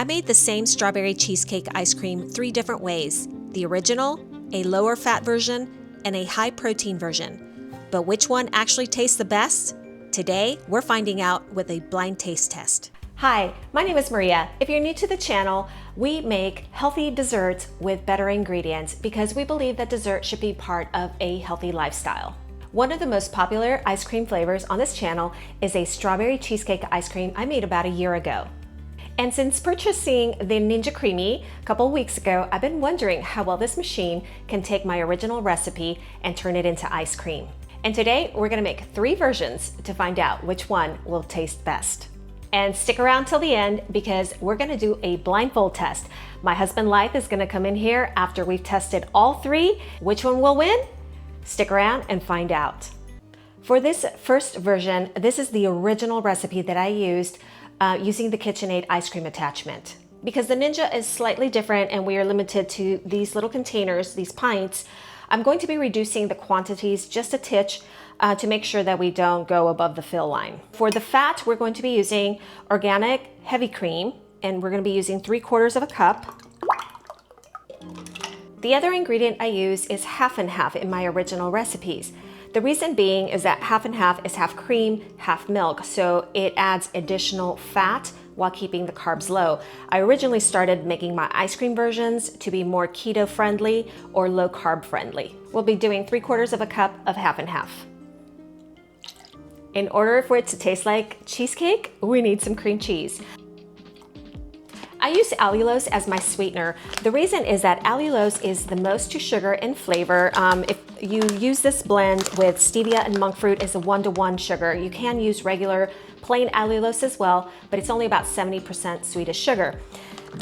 I made the same strawberry cheesecake ice cream 3 different ways: the original, a lower fat version, and a high protein version. But which one actually tastes the best? Today, we're finding out with a blind taste test. Hi, my name is Maria. If you're new to the channel, we make healthy desserts with better ingredients because we believe that dessert should be part of a healthy lifestyle. One of the most popular ice cream flavors on this channel is a strawberry cheesecake ice cream I made about a year ago. And since purchasing the Ninja Creami a couple weeks ago, I've been wondering how well this machine can take my original recipe and turn it into ice cream. And today we're gonna make 3 versions to find out which one will taste best. And stick around till the end because we're gonna do a blindfold test. My husband Life is gonna come in here after we've tested all 3. Which one will win? Stick around and find out. For this first version, this is the original recipe that I used using the KitchenAid ice cream attachment. Because the Ninja is slightly different and we are limited to these little containers, these pints, I'm going to be reducing the quantities just a titch to make sure that we don't go above the fill line. For the fat, we're going to be using organic heavy cream, and we're going to be using 3/4 cup. The other ingredient I use is half and half in my original recipes. The reason being is that half and half is half cream, half milk, so it adds additional fat while keeping the carbs low. I originally started making my ice cream versions to be more keto friendly or low carb friendly. We'll be doing 3/4 cup of half and half. In order for it to taste like cheesecake, we need some cream cheese. I use allulose as my sweetener. The reason is that allulose is the most to sugar and flavor. If you use this blend with stevia and monk fruit, it's a 1-to-1 sugar. You can use regular plain allulose as well, but it's only about 70% sweet as sugar.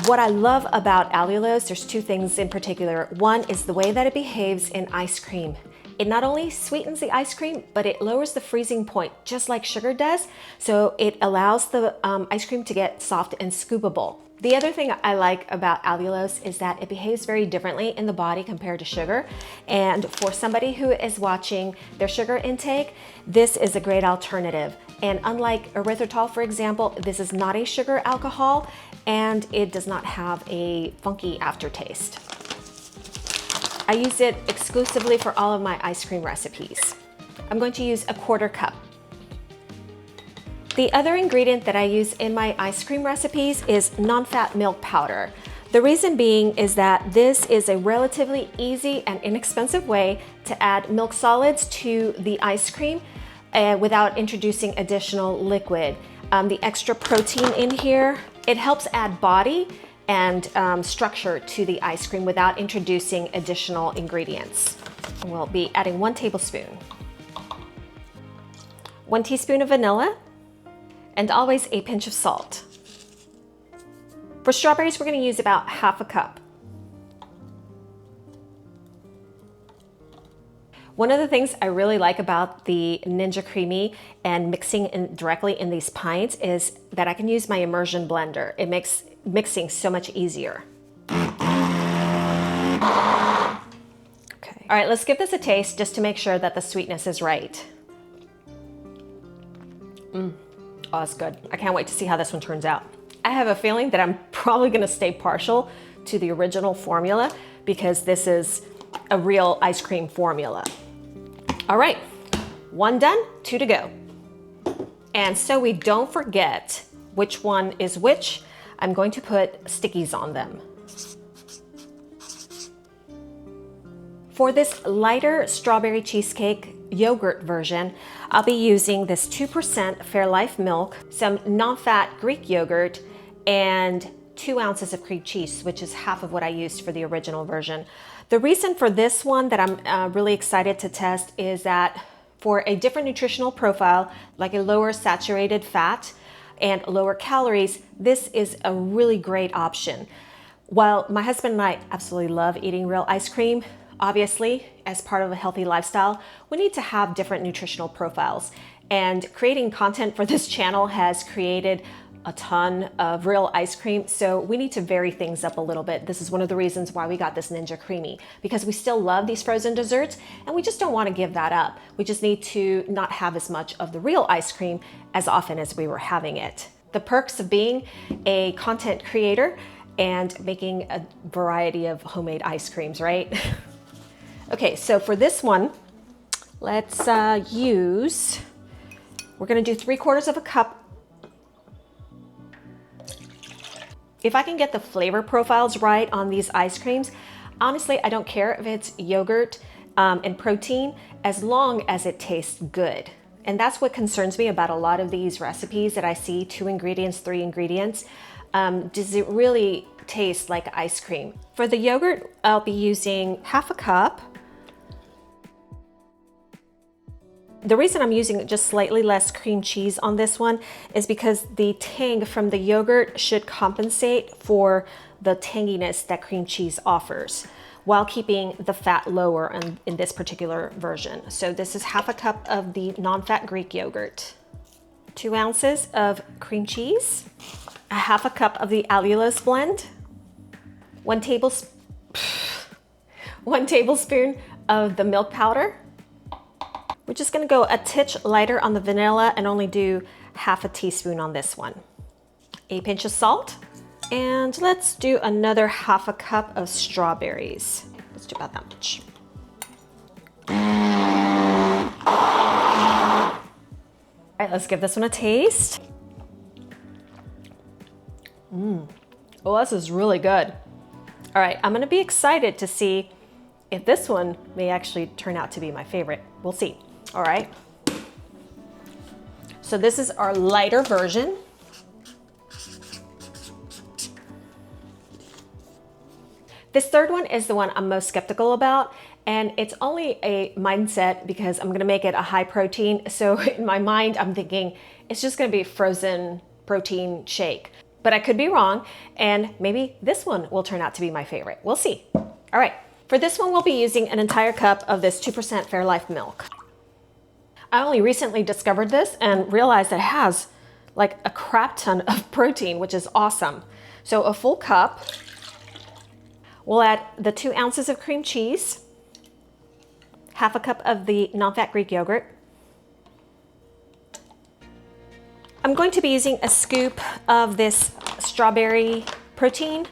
What I love about allulose, there's 2 things in particular. One is the way that it behaves in ice cream. It not only sweetens the ice cream, but it lowers the freezing point, just like sugar does. So it allows the ice cream to get soft and scoopable. The other thing I like about allulose is that it behaves very differently in the body compared to sugar. And for somebody who is watching their sugar intake, this is a great alternative. And unlike erythritol, for example, this is not a sugar alcohol and it does not have a funky aftertaste. I use it exclusively for all of my ice cream recipes. I'm going to use 1/4 cup. The other ingredient that I use in my ice cream recipes is non-fat milk powder. The reason being is that this is a relatively easy and inexpensive way to add milk solids to the ice cream without introducing additional liquid. The extra protein in here, it helps add body and structure to the ice cream without introducing additional ingredients. We'll be adding 1 tablespoon. 1 teaspoon of vanilla, and always a pinch of salt. For strawberries, we're going to use about 1/2 cup. One of the things I really like about the Ninja Creami and mixing directly in these pints is that I can use my immersion blender. It makes mixing so much easier. Okay. All right, let's give this a taste just to make sure that the sweetness is right. Oh, it's good. I can't wait to see how this one turns out. I have a feeling that I'm probably gonna stay partial to the original formula because this is a real ice cream formula. All right, 1 done, 2 to go. And so we don't forget which one is which, I'm going to put stickies on them. For this lighter strawberry cheesecake yogurt version, I'll be using this 2% Fairlife milk, some non-fat Greek yogurt, and 2 ounces of cream cheese, which is half of what I used for the original version. The reason for this one that I'm really excited to test is that for a different nutritional profile, like a lower saturated fat and lower calories, this is a really great option. While my husband and I absolutely love eating real ice cream, obviously, as part of a healthy lifestyle, we need to have different nutritional profiles. And creating content for this channel has created a ton of real ice cream, so we need to vary things up a little bit. This is one of the reasons why we got this Ninja Creami, because we still love these frozen desserts and we just don't want to give that up. We just need to not have as much of the real ice cream as often as we were having it. The perks of being a content creator and making a variety of homemade ice creams, right? Okay, so for this one, let's use, we're gonna do 3/4 of a cup. If I can get the flavor profiles right on these ice creams, honestly, I don't care if it's yogurt and protein, as long as it tastes good. And that's what concerns me about a lot of these recipes that I see, 2 ingredients, 3 ingredients. Does it really taste like ice cream? For the yogurt, I'll be using 1/2 cup. The reason I'm using just slightly less cream cheese on this one is because the tang from the yogurt should compensate for the tanginess that cream cheese offers, while keeping the fat lower in this particular version. So this is 1/2 cup of the non-fat Greek yogurt, 2 ounces of cream cheese, 1/2 cup of the allulose blend, 1 tablespoon of the milk powder. We're just gonna go a titch lighter on the vanilla and only do 1/2 teaspoon on this one. A pinch of salt. And let's do another 1/2 cup of strawberries. Let's do about that much. All right, let's give this one a taste. Oh, this is really good. All right, I'm gonna be excited to see if this one may actually turn out to be my favorite. We'll see. All right. So this is our lighter version. This third one is the one I'm most skeptical about, and it's only a mindset because I'm gonna make it a high protein. So in my mind, I'm thinking it's just gonna be a frozen protein shake. But I could be wrong, and maybe this one will turn out to be my favorite. We'll see. All right, for this one, we'll be using an entire cup of this 2% Fairlife milk. I only recently discovered this and realized that it has like a crap ton of protein, which is awesome. So a full cup. We'll add the 2 ounces of cream cheese, 1/2 cup of the non-fat Greek yogurt. I'm going to be using a scoop of this strawberry protein.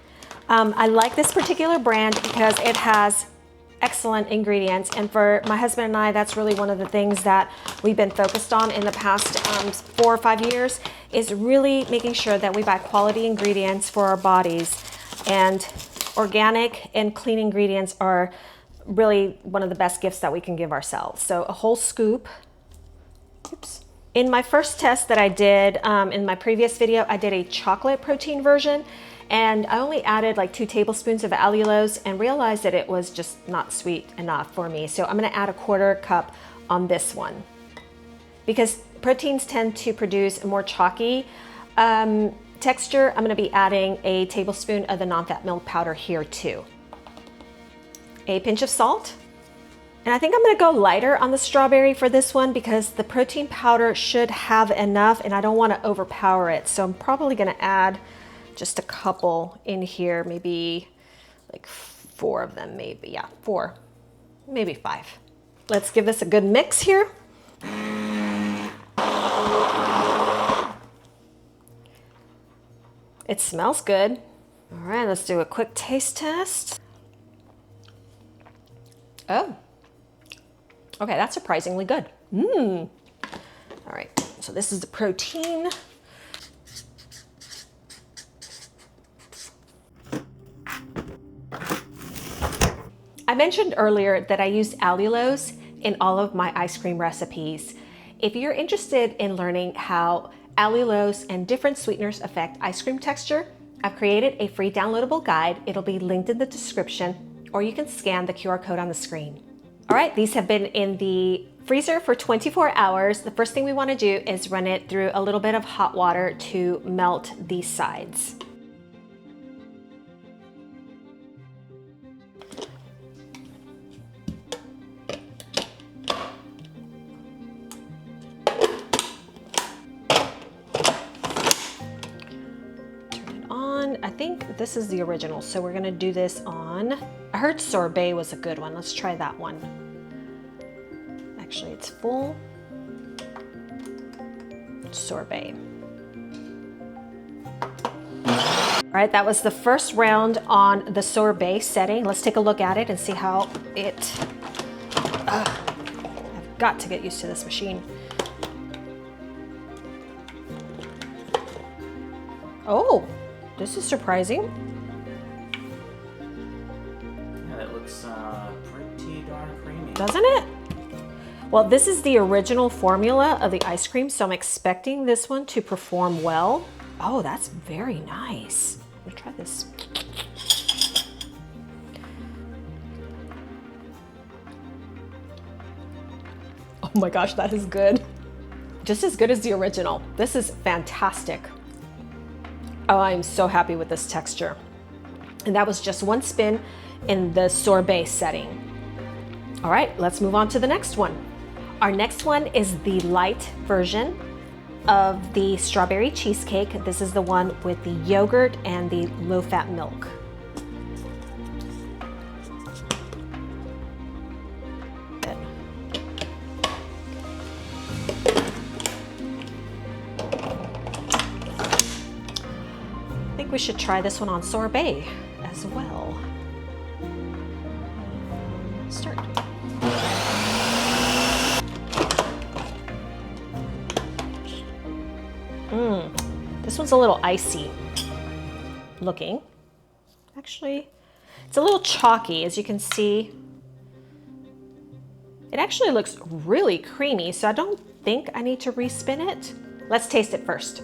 I like this particular brand because it has excellent ingredients, and for my husband and I, that's really one of the things that we've been focused on in the past 4 or 5 years, is really making sure that we buy quality ingredients for our bodies, and organic and clean ingredients are really one of the best gifts that we can give ourselves. So a whole scoop. Oops. In my first test that I did in my previous video, I did a chocolate protein version, and I only added like 2 tablespoons of allulose and realized that it was just not sweet enough for me. So I'm gonna add a 1/4 cup on this one, because proteins tend to produce a more chalky texture. I'm gonna be adding a tablespoon of the non-fat milk powder here too. A pinch of salt. And I think I'm gonna go lighter on the strawberry for this one because the protein powder should have enough and I don't wanna overpower it. So I'm probably gonna add just a couple in here, maybe like 4 of them, maybe, yeah, 4, maybe 5. Let's give this a good mix here. It smells good. All right, let's do a quick taste test. Oh, okay, that's surprisingly good. All right, so this is the protein. I mentioned earlier that I use allulose in all of my ice cream recipes. If you're interested in learning how allulose and different sweeteners affect ice cream texture, I've created a free downloadable guide. It'll be linked in the description, or you can scan the QR code on the screen. All right, these have been in the freezer for 24 hours. The first thing we want to do is run it through a little bit of hot water to melt the sides. I think this is the original, so we're gonna do this on, I heard sorbet was a good one. Let's try that one. Actually, it's full. Sorbet. All right, that was the first round on the sorbet setting. Let's take a look at it and see how it, I've got to get used to this machine. Oh, this is surprising. Yeah, that looks pretty darn creamy. Doesn't it? Well, this is the original formula of the ice cream, so I'm expecting this one to perform well. Oh, that's very nice. Let me try this. Oh my gosh, that is good. Just as good as the original. This is fantastic. Oh, I'm so happy with this texture. And that was just one spin in the sorbet setting. All right, let's move on to the next one. Our next one is the light version of the strawberry cheesecake. This is the one with the yogurt and the low-fat milk. I think we should try this one on sorbet as well. Start. This one's a little icy looking. Actually, it's a little chalky, as you can see. It actually looks really creamy, so I don't think I need to respin it. Let's taste it first.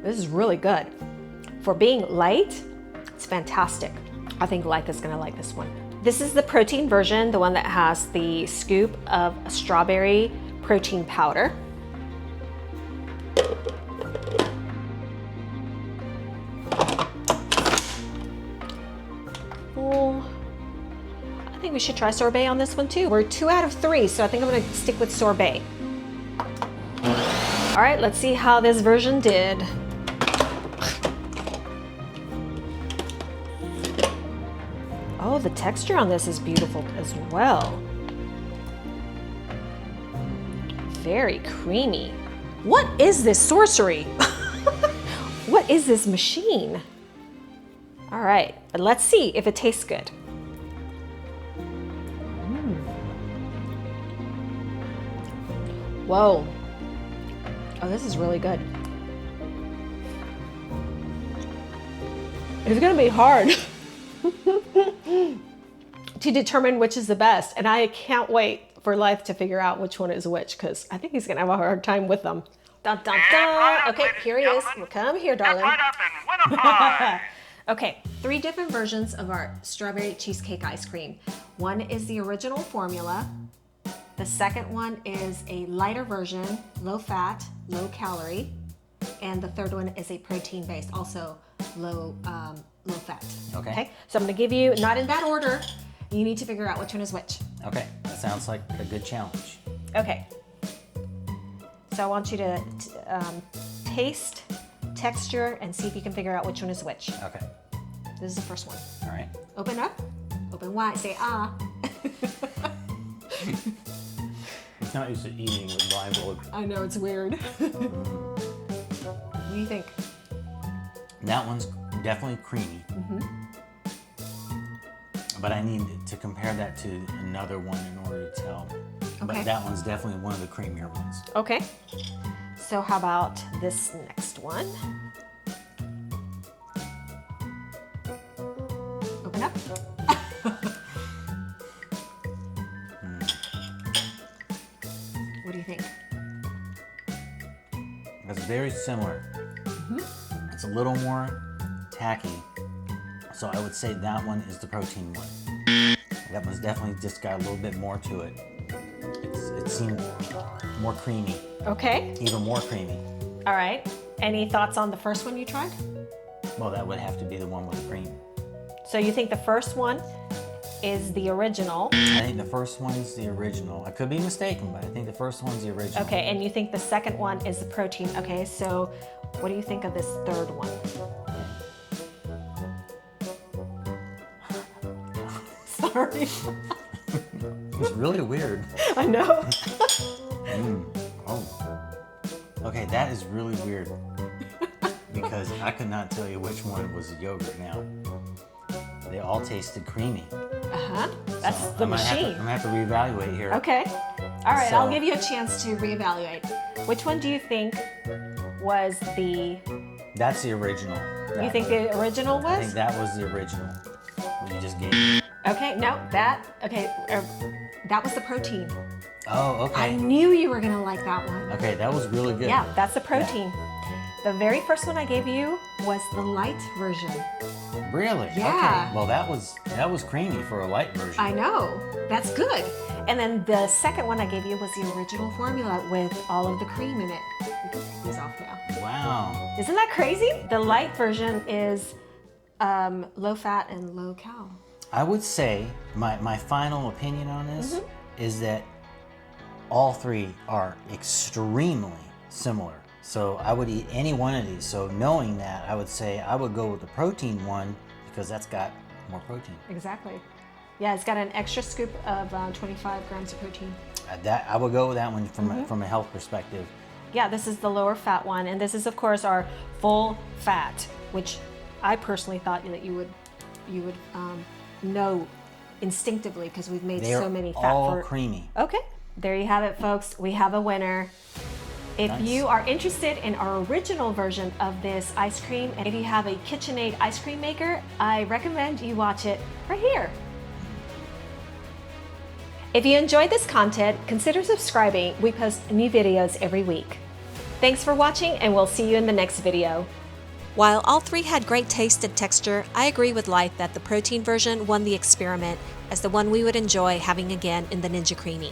This is really good. For being light, it's fantastic. I think Life is gonna like this one. This is the protein version, the one that has the scoop of strawberry protein powder. Well, I think we should try sorbet on this one too. We're 2 out of 3, so I think I'm gonna stick with sorbet. All right, let's see how this version did. Oh, the texture on this is beautiful as well. Very creamy. What is this sorcery? What is this machine? All right, but let's see if it tastes good. Whoa. Oh, this is really good. It's gonna be hard to determine which is the best, and I can't wait for Life to figure out which one is which, because I think he's gonna have a hard time with them. Dun, dun, dun. Okay, here he is. Well, come here, darling. Right up and win a prize. Okay, 3 different versions of our strawberry cheesecake ice cream. One is the original formula. The second one is a lighter version, low fat, low calorie. And the third one is a protein based, also low fat. Okay. So I'm gonna give you, not in that order, you need to figure out which one is which. Okay, that sounds like a good challenge. Okay. So I want you to taste, texture, and see if you can figure out which one is which. Okay. This is the first one. All right. Open up, open wide, say ah. He's not used to eating with blindfold. I know, it's weird. What do you think? That one's definitely creamy. But I need to compare that to another one in order to tell. Okay. But that one's definitely one of the creamier ones. Okay. So how about this next one? Open up. What do you think? It's very similar. It's a little more tacky. So I would say that one is the protein one. That one's definitely just got a little bit more to it. It seemed more creamy. Okay. Even more creamy. All right. Any thoughts on the first one you tried? Well, that would have to be the one with cream. So you think the first one is the original? I think the first one is the original. I could be mistaken, but I think the first one's the original. Okay, and you think the second one is the protein. Okay, so what do you think of this third one? Sorry. It's really weird. I know. Oh. Okay, That is really weird because I could not tell you which one was the yogurt now. They all tasted creamy. That's So the I'm machine. gonna have to reevaluate here. Okay. All right, So- I'll give you a chance to reevaluate. Which one do you think was the? That's the original. You think the original I think was? that was the original. What you just gave me. Okay, no, that was the protein. Oh, okay. I knew you were gonna like that one. Okay, that was really good. Yeah, that's the protein. The very first one I gave you was the light version. Really? Yeah. Okay. Well, that was creamy for a light version. I know, that's good. And then the second one I gave you was the original formula with all of the cream in it. We can take these off now. Wow. Isn't that crazy? The light version is low fat and low cal. I would say my final opinion on this Mm-hmm. is that all three are extremely similar. So I would eat any one of these. So knowing that, I would say I would go with the protein one because that's got more protein. Exactly. Yeah, it's got an extra scoop of 25 grams of protein. That I would go with that one from Mm-hmm. from a health perspective. Yeah, this is the lower fat one, and this is of course our full fat, which I personally thought that you would know instinctively because we've made They are so many fat all creamy. Okay, there you have it, folks. We have a winner. If Nice. you are interested in our original version of this ice cream, and if you have a KitchenAid ice cream maker, I recommend you watch it right here. If you enjoyed this content, consider subscribing. We post new videos every week. Thanks for watching, and we'll see you in the next video. While all three had great taste and texture, I agree with Life that the protein version won the experiment as the one we would enjoy having again in the Ninja Creami.